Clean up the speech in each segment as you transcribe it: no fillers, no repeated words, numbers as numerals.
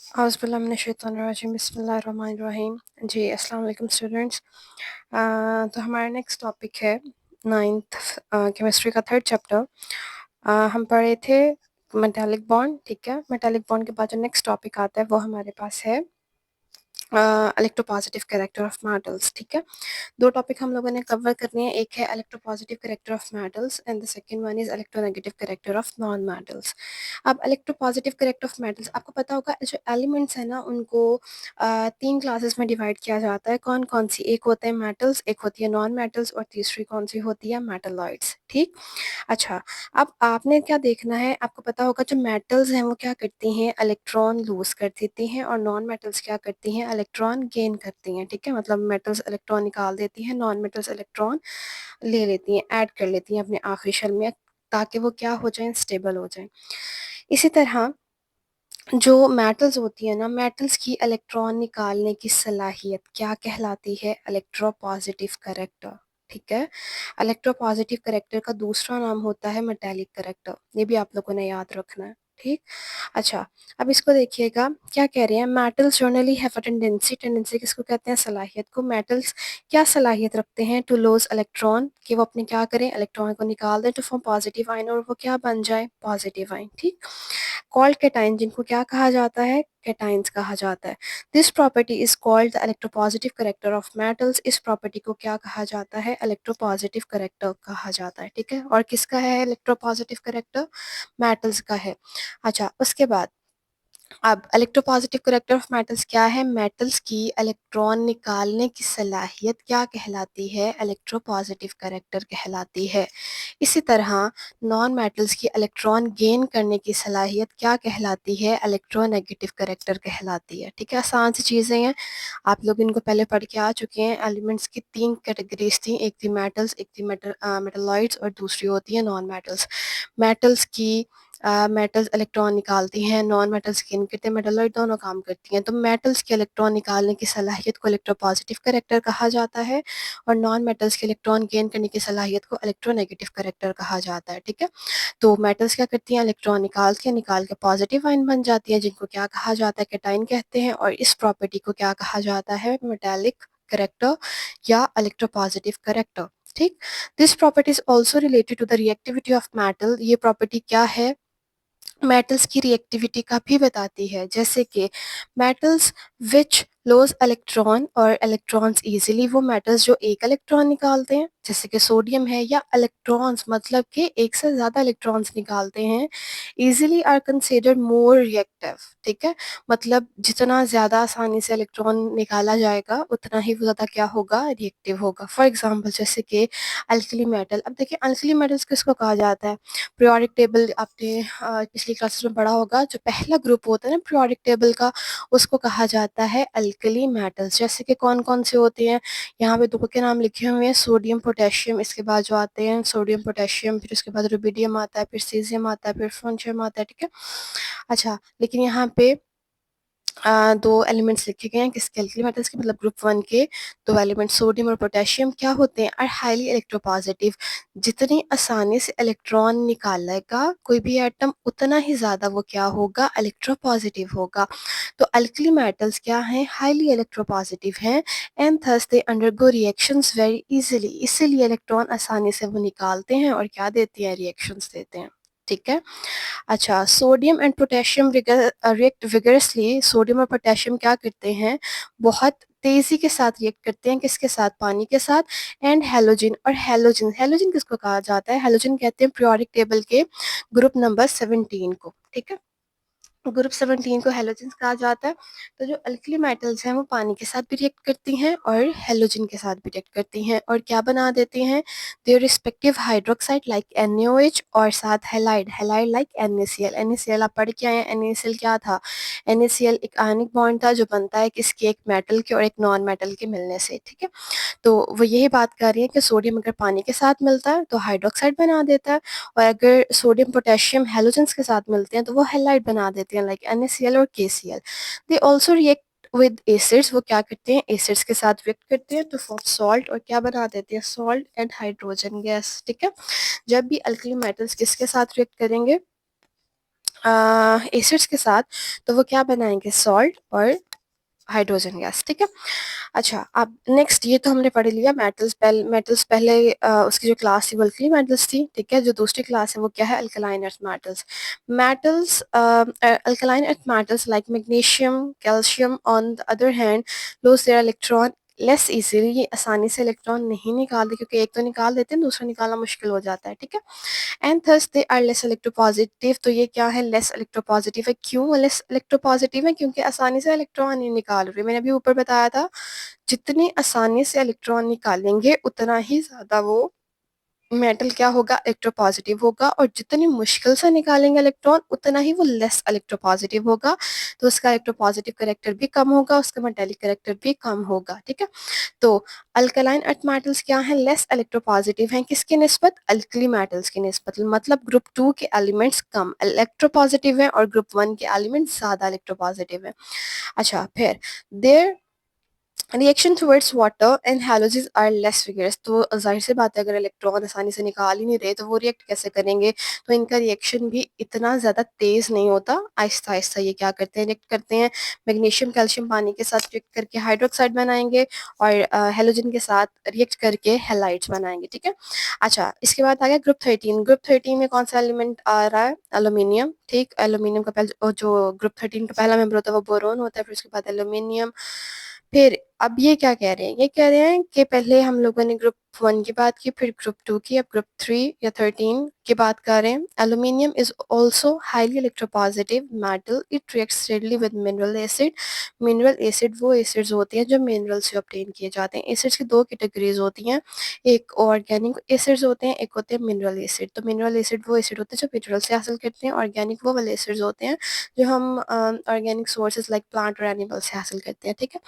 औज़ुबिल्लाहिमिनश्शैतानिर्रजीम बिस्मिल्लाहिर्रहमानिर्रहीम। जी अस्सलाम वालेकुम स्टूडेंट्स। तो हमारा नेक्स्ट टॉपिक है नाइन्थ केमिस्ट्री का थर्ड चैप्टर। हम पढ़े थे मेटालिक बॉन्ड, ठीक है। मेटालिक बॉन्ड के बाद जो नेक्स्ट टॉपिक आता है वो हमारे पास है इलेक्ट्रोपॉजिटिव कैरेक्टर ऑफ मेटल्स, ठीक है। दो टॉपिक हम लोगों ने कवर करने हैं, एक है electropositive character of metals and the second one is electronegative character of non metals. अब इलेक्ट्रोपॉजिटिव कैरेक्टर ऑफ मेटल्स, आपको पता होगा जो एलिमेंट्स है ना उनको तीन क्लासेस में डिवाइड किया जाता है। कौन कौन सी? एक होते हैं मेटल्स, एक होती है नॉन मेटल्स और तीसरी कौन सी होती है? मेटलॉइड्स, ठीक। अच्छा, अब आपने क्या देखना है, आपको पता होगा जो मेटल्स हैं वो क्या करती हैं? इलेक्ट्रॉन लूज कर देती हैं और नॉन मेटल्स क्या करती हैं? इलेक्ट्रॉन गेन करती हैं, ठीक है। मतलब मेटल्स इलेक्ट्रॉन निकाल देती हैं, नॉन मेटल्स इलेक्ट्रॉन ले लेती हैं, ऐड कर लेती हैं अपने आखिरी शेल में, ताकि वो क्या हो जाएं? स्टेबल हो जाएं। इसी तरह जो मेटल्स होती है ना, मेटल्स की इलेक्ट्रॉन निकालने की सलाहियत क्या कहलाती है? इलेक्ट्रोपॉजिटिव करेक्टर, ठीक है। इलेक्ट्रोपॉजिटिव करेक्टर का दूसरा नाम होता है मेटालिक करेक्टर, ये भी आप लोगों ने याद रखना है, ठीक। अच्छा, अब इसको देखिएगा क्या कह रहे हैं। Metals generally have a tendency, tendency किसको कहते हैं? सलाहियत को। मेटल्स क्या सलाहियत रखते हैं? टू लूज इलेक्ट्रॉन, कि वो अपने क्या करें? इलेक्ट्रॉन को निकाल दें टू फॉर्म पॉजिटिव आयन, और वो क्या बन जाए? पॉजिटिव आयन, ठीक। कॉल्ड कैटाइन, जिनको क्या कहा जाता है? कैटाइंस कहा जाता है। This property is called the electropositive character of metals. इस प्रॉपर्टी को क्या कहा जाता है? इलेक्ट्रोपॉजिटिव करेक्टर कहा जाता है, ठीक है। और किसका है इलेक्ट्रोपॉजिटिव करेक्टर? मेटल्स का है। अच्छा, उसके बाद अब इलेक्ट्रोपॉजिटिव करेक्टर ऑफ मेटल्स क्या है? मेटल्स की इलेक्ट्रॉन निकालने की सलाहियत क्या कहलाती है? इलेक्ट्रोपॉजिटिव करेक्टर कहलाती है। इसी तरह नॉन मेटल्स की इलेक्ट्रॉन गेन करने की सलाहियत क्या कहलाती है? इलेक्ट्रोनेगेटिव करेक्टर कहलाती है, ठीक है। आसान सी चीज़ें हैं, आप लोग इनको पहले पढ़ के आ चुके हैं। एलिमेंट्स की तीन कैटेगरीज थी, एक थी मेटल्स, एक थी मेटलॉइड्स और दूसरी होती है नॉन मेटल्स। मेटल्स की मेटल्स इलेक्ट्रॉन निकालती हैं, नॉन मेटल्स गेन करते हैं, मेटलॉइड दोनों काम करती हैं। तो मेटल्स के इलेक्ट्रॉन निकालने की सलाहियत को इलेक्ट्रोपॉजिटिव करेक्टर कहा जाता है और नॉन मेटल्स के इलेक्ट्रॉन गेन करने की सलाहियत को इलेक्ट्रोनेगेटिव करेक्टर कहा जाता है, ठीक है। तो मेटल्स क्या करती हैं? इलेक्ट्रॉन निकाल के पॉजिटिव आयन बन जाती है, जिनको क्या कहा जाता है? कैटाइन कहते हैं। और इस प्रॉपर्टी को क्या कहा जाता है? मेटालिक करेक्टर या इलेक्ट्रोपॉजिटिव करेक्टर, ठीक। This property is also related to the reactivity of metal. ये प्रॉपर्टी क्या है? मेटल्स की रिएक्टिविटी का भी बताती है। जैसे कि मेटल्स विच लॉस इलेक्ट्रॉन और इलेक्ट्रॉन्स इजीली, वो मेटल्स जो एक इलेक्ट्रॉन निकालते हैं, जैसे कि सोडियम है, या इलेक्ट्रॉन्स मतलब कि एक से ज़्यादा इलेक्ट्रॉन्स निकालते हैं, easily are considered more reactive, ठीक है। मतलब जितना ज़्यादा आसानी से इलेक्ट्रॉन निकाला जाएगा उतना ही वो ज़्यादा क्या होगा? रिएक्टिव होगा। फॉर एग्जाम्पल जैसे कि अल्कली मेटल। अब देखिए अल्कली मेटल्स किसको कहा जाता है? पीरियोडिक टेबल आपने पिछली क्लासेस में पढ़ा होगा, जो पहला ग्रुप होता है ना पीरियोडिक टेबल का, उसको कहा जाता है अल्कली मेटल्स। जैसे कि कौन कौन से होते हैं, यहाँ पे दो के नाम लिखे हुए हैं, सोडियम पोटेशियम, इसके बाद जो आते हैं सोडियम पोटेशियम, फिर उसके बाद रुबिडियम आता है, फिर सीजियम आता है, फिर फ्रोंशियम आता है, ठीक है। अच्छा, लेकिन यहाँ पे दो एलिमेंट्स लिखे गए हैं किसके? अल्कली मेटल्स के, मतलब ग्रुप वन के दो एलिमेंट सोडियम और पोटेशियम क्या होते हैं? Are highly electropositive. जितनी आसानी से इलेक्ट्रॉन निकालेगा कोई भी एटम, उतना ही ज़्यादा वो क्या होगा? इलेक्ट्रोपॉजिटिव होगा। तो अल्कली मेटल्स क्या हैं? हाईली इलेक्ट्रोपॉजिटिव हैं and thus they undergo reactions very easily. इसीलिए इलेक्ट्रॉन आसानी से वो निकालते हैं और क्या देते हैं? रिएक्शंस देते हैं, ठीक है। अच्छा, sodium and potassium react vigorously. Sodium और पोटेशियम क्या करते हैं? बहुत तेजी के साथ रिएक्ट करते हैं, किसके साथ? पानी के साथ। एंड हेलोजन, और हेलोजन, हेलोजन किसको कहा जाता है? हेलोजन कहते हैं पीरियोडिक टेबल के ग्रुप नंबर 17 को, ठीक है। ग्रुप 17 को हेलोजन्स कहा जाता है। तो जो अल्कली मेटल्स हैं वो पानी के साथ भी रिएक्ट करती हैं और हेलोजन के साथ भी रिएक्ट करती हैं और क्या बना देती हैं? Their respective hydroxide like NaOH और साथ halide, halide like NaCl। NaCl आप पढ़ के आए हैं, NaCl क्या था? NaCl एक आयनिक बॉन्ड था जो बनता है किसके? एक मेटल के और एक नॉन मेटल के मिलने से, ठीक है। तो वो यही बात कर रही है कि सोडियम अगर पानी के साथ मिलता है तो हाइड्रोक्साइड बना देता है, और अगर सोडियम पोटेशियम हेलोजेंस के साथ मिलते हैं तो वो हैलाइड बना देते हैं लाइक NaCl और KCl। They also react with acids. वो क्या करते हैं? एसिड्स के साथ रिएक्ट करते हैं तो फॉर्म सॉल्ट, और क्या बना देते हैं? सॉल्ट एंड हाइड्रोजन गैस, ठीक है। जब भी अल्कली मेटल्स किसके साथ रिएक्ट करेंगे? एसिड्स के साथ, तो वो क्या बनाएंगे, सॉल्ट और हाइड्रोजन गैस, ठीक है। अच्छा, अब नेक्स्ट ये तो हमने पढ़ लिया मेटल्स। मेटल्स पहले उसकी जो क्लास थी वो अल्कली मेटल्स थी, ठीक है। जो दूसरी क्लास है वो क्या है, alkaline earth metals. Metals, alkaline earth metals like magnesium, calcium on the other hand lose their electron less easily, ये आसानी से इलेक्ट्रॉन नहीं निकालते, क्योंकि एक तो निकाल देते हैं, दूसरा निकालना मुश्किल हो जाता है, ठीक है। And thus they are less electropositive, तो ये क्या है, लेस इलेक्ट्रोपॉजिटिव है। क्यों लेस इलेक्ट्रोपॉजिटिव है, क्योंकि आसानी से इलेक्ट्रॉन नहीं निकाल रहे। मैंने अभी ऊपर बताया था, जितनी आसानी से इलेक्ट्रॉन निकालेंगे उतना ही ज्यादा वो मेटल क्या होगा, इलेक्ट्रोपॉजिटिव होगा, और जितनी मुश्किल से निकालेंगे इलेक्ट्रॉन उतना ही वो लेस इलेक्ट्रोपॉजिटिव होगा, तो उसका इलेक्ट्रोपॉजिटिव करेक्टर भी कम होगा, उसका मेटेलिक करेक्टर भी कम होगा, ठीक है। तो अल्कलाइन अर्थ मेटल्स क्या हैं, लेस इलेक्ट्रोपॉजिटिव हैं, किसकी निस्बत, अल्कली मेटल्स की निस्बत, मतलब ग्रुप 2 के एलिमेंट्स कम इलेक्ट्रोपॉजिटिव हैं और ग्रुप 1 के एलिमेंट्स ज्यादा इलेक्ट्रोपॉजिटिव हैं। अच्छा, फिर their reaction towards water and halogens are less vigorous, तो जाहिर सी बात है, अगर इलेक्ट्रॉन आसानी से निकाल ही नहीं रहे तो वो रिएक्ट कैसे करेंगे, तो इनका रिएक्शन भी इतना ज़्यादा तेज़ नहीं होता, आहिस्ता आहिस्ता ये क्या करते हैं, रिएक्ट करते हैं। मैग्नीशियम कैल्शियम पानी के साथ रिएक्ट करके हाइड्रोक्साइड बनाएंगे, और हेलोजन के साथ रिएक्ट करके हेलाइड्स बनाएंगे, ठीक है। अच्छा, इसके बाद आ गया ग्रुप 13। ग्रुप 13 में कौन सा एलिमेंट आ रहा है, एल्यूमिनियम, ठीक। एल्यूमिनियम का पहले जो ग्रुप 13 का पहला मेंबर होता है वो बोरोन होता है, फिर उसके बाद एल्यूमिनियम। फिर अब ये क्या कह रहे हैं, ये कह रहे हैं कि पहले हम लोगों ने ग्रुप 1 की बात की, फिर ग्रुप 2 की, अब ग्रुप 3 या 13 की बात कर रहे हैं। Aluminium is also highly electropositive metal, it reacts readily with mineral acid. Mineral acid वो एसिड्स होते हैं जो मिनरल से ऑब्टेन किए जाते हैं। एसिड्स की दो कैटेगरीज होती हैं, एक ऑर्गेनिक एसिड्स होते हैं, एक होते हैं मिनरल एसिड। तो मिनरल एसिड वो एसिड होते हैं जो मिनरल से हासिल करते हैं, ऑर्गेनिक वो वाले एसिड्स होते हैं जो हम ऑर्गेनिक सोर्सेज लाइक प्लांट और एनिमल से हासिल करते हैं, ठीक है।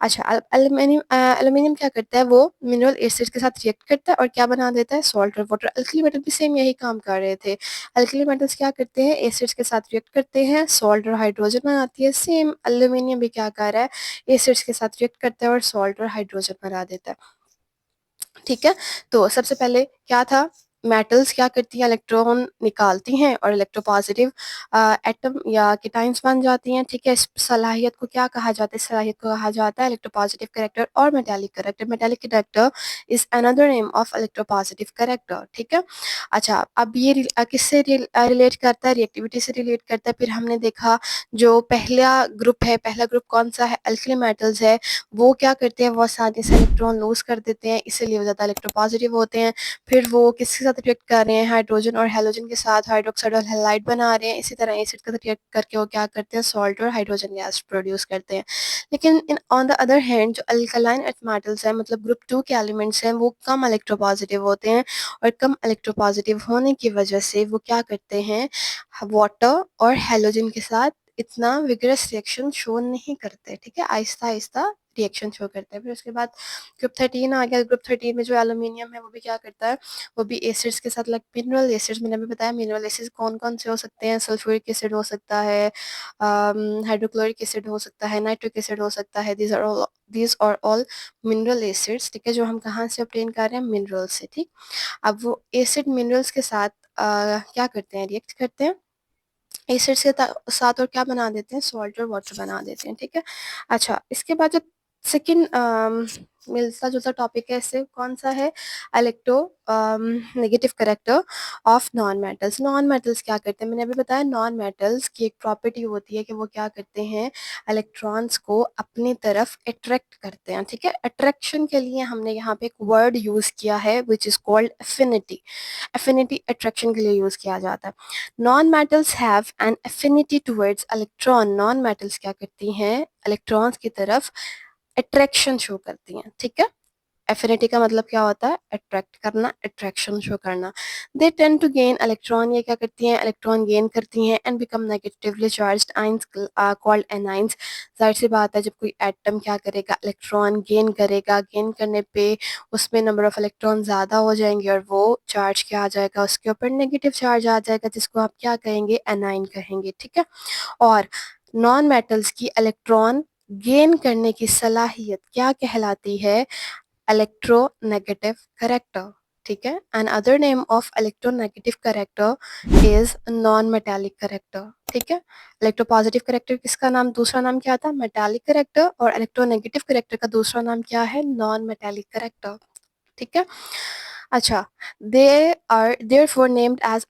अच्छा, एल्यूमिनियम क्या करता है, वो मिनरल एसिड के साथ रिएक्ट करता है और क्या बना देता है, सॉल्ट और वाटर। अल्कली मेटल भी सेम यही काम कर रहे थे। अल्कली मेटल्स क्या करते हैं, एसिड्स के साथ रिएक्ट करते हैं, सॉल्ट और हाइड्रोजन बनाती है। सेम एल्यूमिनियम भी क्या कर रहा है, एसिड्स के साथ रिएक्ट करता है और सॉल्ट और हाइड्रोजन बना देता है, ठीक है। तो सबसे पहले क्या था, मेटल्स क्या करती हैं, इलेक्ट्रॉन निकालती हैं और इलेक्ट्रोपॉजिटिव एटम या केटाइंस बन जाती हैं, ठीक है। इस सलाहियत को क्या कहा जाता है, इस सलाहियत को कहा जाता है इलेक्ट्रोपॉजिटिव करेक्टर और metallic character. Metallic character is another name of electropositive character, ठीक है। अच्छा, अब ये किससे रिलेट करता है, रिएक्टिविटी से रिलेट करता है। फिर हमने देखा जो पहला ग्रुप है, पहला ग्रुप कौन सा है, अल्कली मेटल्स है, वो क्या करते हैं, वो आसानी से इलेक्ट्रॉन लूज कर देते हैं, इसीलिए वो ज़्यादा इलेक्ट्रोपॉजिटिव होते हैं। फिर वो किसके साथ रिएक्ट कर रहे हैं, हाइड्रोजन और हेलोजन के साथ हाइड्रोक्साइड और हैलाइड बना रहे हैं। इसी तरह एसिड के साथ रिएक्ट करके वो क्या करते हैं, सॉल्ट और हाइड्रोजन गैस प्रोड्यूस करते हैं। लेकिन in on the other hand जो अल्कलाइन अर्थ मेटल्स हैं, मतलब ग्रुप 2 के एलिमेंट्स हैं, वो कम इलेक्ट्रोपॉजिटिव होते हैं, और कम इलेक्ट्रोपॉजिटिव होने की वजह से वो क्या करते हैं, वाटर और हेलोजन के साथ इतना विगरस रिएक्शन शो नहीं करते, ठीक है। आहिस्ता आहिस्ता रिएक्शन शो करते हैं। फिर उसके बाद ग्रुप 13 आ गया। ग्रुप 13 में जो एल्यूमिनियम है वो भी क्या करता है, वो भी एसिड्स के साथ, लाइक मिनरल एसिड्स, मैंने अभी बताया मिनरल एसिड्स कौन कौन से हो सकते हैं, सल्फ्यूरिक एसिड हो सकता है, हाइड्रोक्लोरिक एसिड हो सकता है, नाइट्रिक एसिड हो सकता है। These are all mineral acids, ठीक है, जो हम कहाँ से ऑब्टेन कर रहे हैं, मिनरल से, ठीक। अब वो एसिड मिनरल्स के साथ क्या करते हैं, रिएक्ट करते हैं एसिड के साथ, और क्या बना देते हैं, सॉल्ट और वाटर बना देते हैं, ठीक है। अच्छा, इसके बाद जो सेकंड मिलता जुलता टॉपिक है इससे, कौन सा है, electro negative character of non metals. Non metals क्या करते हैं, मैंने अभी बताया, नॉन मेटल्स की एक प्रॉपर्टी होती है कि वो क्या करते हैं, इलेक्ट्रॉन्स को अपनी तरफ अट्रैक्ट करते हैं, ठीक है। अट्रैक्शन के लिए हमने यहाँ पे एक वर्ड यूज किया है which is called affinity. Affinity attraction के लिए यूज किया जाता है। Non metals have an affinity towards electron. Non metals क्या करती हैं, इलेक्ट्रॉन्स की तरफ अट्रैक्शन शो करती हैं, ठीक है। एफिनिटी का मतलब क्या होता है, अट्रैक्ट करना, अट्रैक्शन शो करना। They tend to gain electron, ये क्या करती हैं, इलेक्ट्रॉन गेन करती हैं, and become negatively charged ions called anions. जाहिर सी बात है, जब कोई एटम क्या करेगा, इलेक्ट्रॉन गेन करेगा, गेन करने पे उसमें नंबर ऑफ इलेक्ट्रॉन ज़्यादा हो जाएंगे और वो चार्ज क्या आ जाएगा, उसके ऊपर नेगेटिव चार्ज आ जाएगा, जिसको आप क्या कहेंगे, एनाइन कहेंगे, ठीक है। और नॉन मेटल्स की इलेक्ट्रॉन गेन करने की सलाहियत क्या कहलाती है, इलेक्ट्रोनेगेटिव करेक्टर। ठीक है। And other name of electronegative character is non metallic character, ठीक है। इलेक्ट्रोपॉजिटिव करेक्टर किसका नाम, दूसरा नाम क्या था, मेटालिक करेक्टर, और इलेक्ट्रोनेगेटिव करेक्टर का दूसरा नाम क्या है, नॉन मेटालिक करेक्टर, ठीक है। अच्छा, they are therefore named as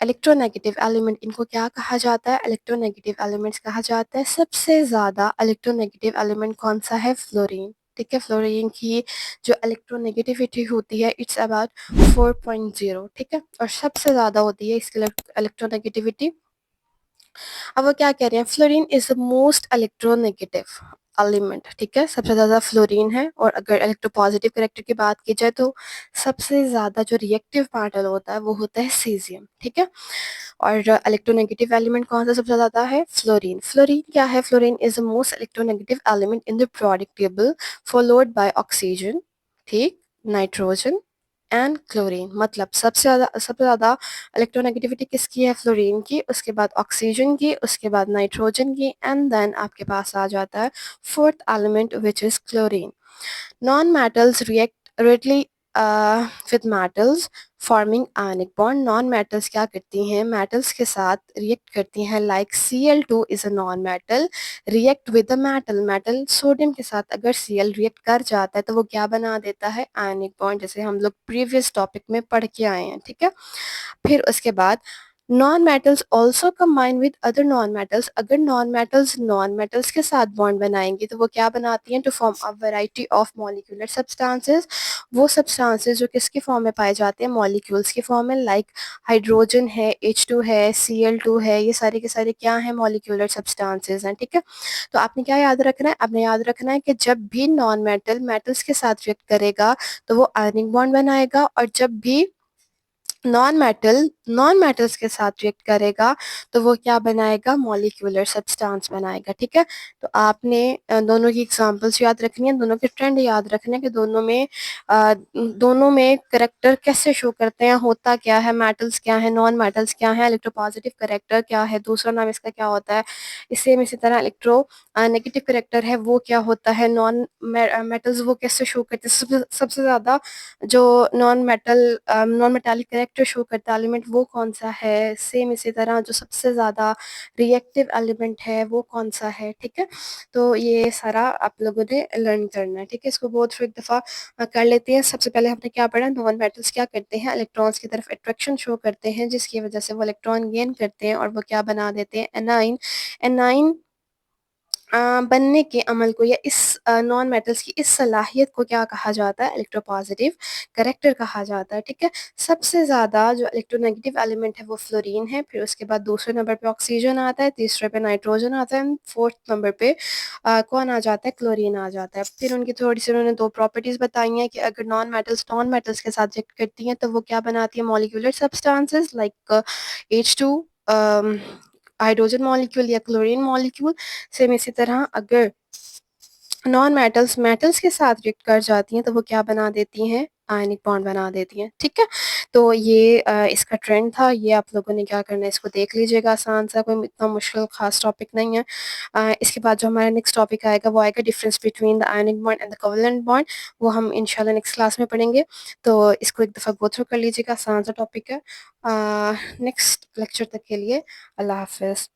electronegative element, इनको क्या कहा जाता है, इलेक्ट्रोनेगेटिव एलिमेंट्स कहा जाता है। सबसे ज्यादा इलेक्ट्रोनेगेटिव एलिमेंट कौन सा है, फ्लोरीन, ठीक है। फ्लोरीन की जो इलेक्ट्रोनेगेटिविटी होती है इट्स अबाउट 4.0, ठीक है, और सबसे ज्यादा होती है इसकी इलेक्ट्रोनेगेटिविटी। अब वो क्या कह रहे हैं, fluorine is the most electronegative element, ठीक है, सबसे ज्यादा फ्लोरीन है। और अगर इलेक्ट्रोपॉजिटिव कैरेक्टर की बात की जाए तो सबसे ज्यादा जो रिएक्टिव पार्टल होता है वो होता है सीजियम, ठीक है। और इलेक्ट्रोनेगेटिव एलिमेंट कौन सा सबसे ज्यादा है, फ्लोरीन। फ्लोरीन क्या है, fluorine is the most electronegative element in the periodic table, followed by oxygen, ठीक, नाइट्रोजन एंड क्लोरीन। मतलब सबसे ज्यादा इलेक्ट्रोनेगेटिविटी किसकी है, फ्लोरीन की, उसके बाद ऑक्सीजन की, उसके बाद नाइट्रोजन की, एंड देन आपके पास आ जाता है fourth element which is chlorine. Non-metals react readily with metals forming ionic bond. Non-metals क्या करती हैं, metals के साथ react करती हैं, like Cl2 is a non-metal, react with a metal. metal sodium के साथ अगर Cl react कर जाता है तो वो क्या बना देता है, ionic bond, जैसे हम लोग previous topic में पढ़ के आए हैं, ठीक है। फिर उसके बाद non metals also combine with other non metals, अगर नॉन मेटल्स के साथ बॉन्ड बनाएंगे तो वो क्या बनाती हैं, to form a variety of molecular substances. वो सब्सटेंसेस जो किसके फॉर्म में पाए जाते हैं, मॉलिक्यूल्स के फॉर्म में, लाइक हाइड्रोजन है, H2 है, Cl2 है, ये सारे के सारे क्या हैं, मॉलिक्यूलर सब्सटेंसेस हैं, ठीक है। तो आपने क्या याद रखना है, आपने याद रखना है कि जब भी नॉन मेटल मेटल्स के साथ रिएक्ट करेगा तो वो आयनिक बॉन्ड बनाएगा, और जब भी नॉन मेटल्स के साथ रिएक्ट करेगा तो वो क्या बनाएगा, मॉलिक्यूलर सब्सटेंस बनाएगा, ठीक है। तो आपने दोनों की एग्जांपल्स याद रखनी है, दोनों के ट्रेंड याद रखने हैं कि दोनों में करेक्टर कैसे शो करते हैं, होता क्या है, मेटल्स क्या है, नॉन मेटल्स क्या है, इलेक्ट्रोपॉजिटिव करेक्टर क्या है, दूसरा नाम इसका क्या होता है। इसी तरह इलेक्ट्रो नेगेटिव करेक्टर है वो क्या होता है, नॉन मेटल्स वो कैसे शो करते हैं, सबसे ज्यादा जो नॉन मेटालिक करेक्टर शो करता है एलिमेंट वो कौन सा है, सेम इसी तरह जो सबसे ज़्यादा रिएक्टिव एलिमेंट है वो कौन सा है, ठीक है। तो ये सारा आप लोगों ने लर्न करना है, ठीक है। इसको बहुत फिर एक दफ़ा कर लेते हैं। सबसे पहले हमने क्या पढ़ा, नॉन मेटल्स क्या करते हैं, इलेक्ट्रॉन्स की तरफ अट्रैक्शन शो करते हैं जिसकी वजह से वो इलेक्ट्रॉन गेन करते हैं और वो क्या बना देते हैं, एनाइन। एनाइन बनने के अमल को या इस नॉन मेटल्स की इस सलाहियत को क्या कहा जाता है, इलेक्ट्रोपॉजिटिव करेक्टर कहा जाता है, ठीक है। सबसे ज़्यादा जो इलेक्ट्रोनेगेटिव एलिमेंट है वो फ्लोरीन है, फिर उसके बाद दूसरे नंबर पे ऑक्सीजन आता है, तीसरे पे नाइट्रोजन आता है, फोर्थ नंबर पे कौन आ जाता है, क्लोरीन आ जाता है। फिर उनकी थोड़ी सी उन्होंने दो प्रॉपर्टीज़ बताई हैं कि अगर नॉन मेटल्स के साथ रिएक्ट करती हैं तो वो क्या बनाती है, molecular substances like H2, hydrogen molecule या क्लोरीन मॉलिक्यूल। सेम इसी तरह अगर नॉन मेटल्स के साथ रिएक्ट कर जाती हैं तो वो क्या बना देती हैं, आयनिक बॉन्ड बना देती हैं, ठीक है। तो ये इसका ट्रेंड था, ये आप लोगों ने क्या करना है, इसको देख लीजिएगा, आसान सा, कोई इतना मुश्किल खास टॉपिक नहीं है। इसके बाद जो हमारा नेक्स्ट टॉपिक आएगा वो आएगा difference between the ionic bond and the covalent bond, वो हम इंशाल्लाह नेक्स्ट क्लास में पढ़ेंगे। तो इसको एक दफ़ा गो थ्रू कर लीजिएगा, आसान सा टॉपिक है। नेक्स्ट लेक्चर तक के लिए अल्लाह हाफिज़।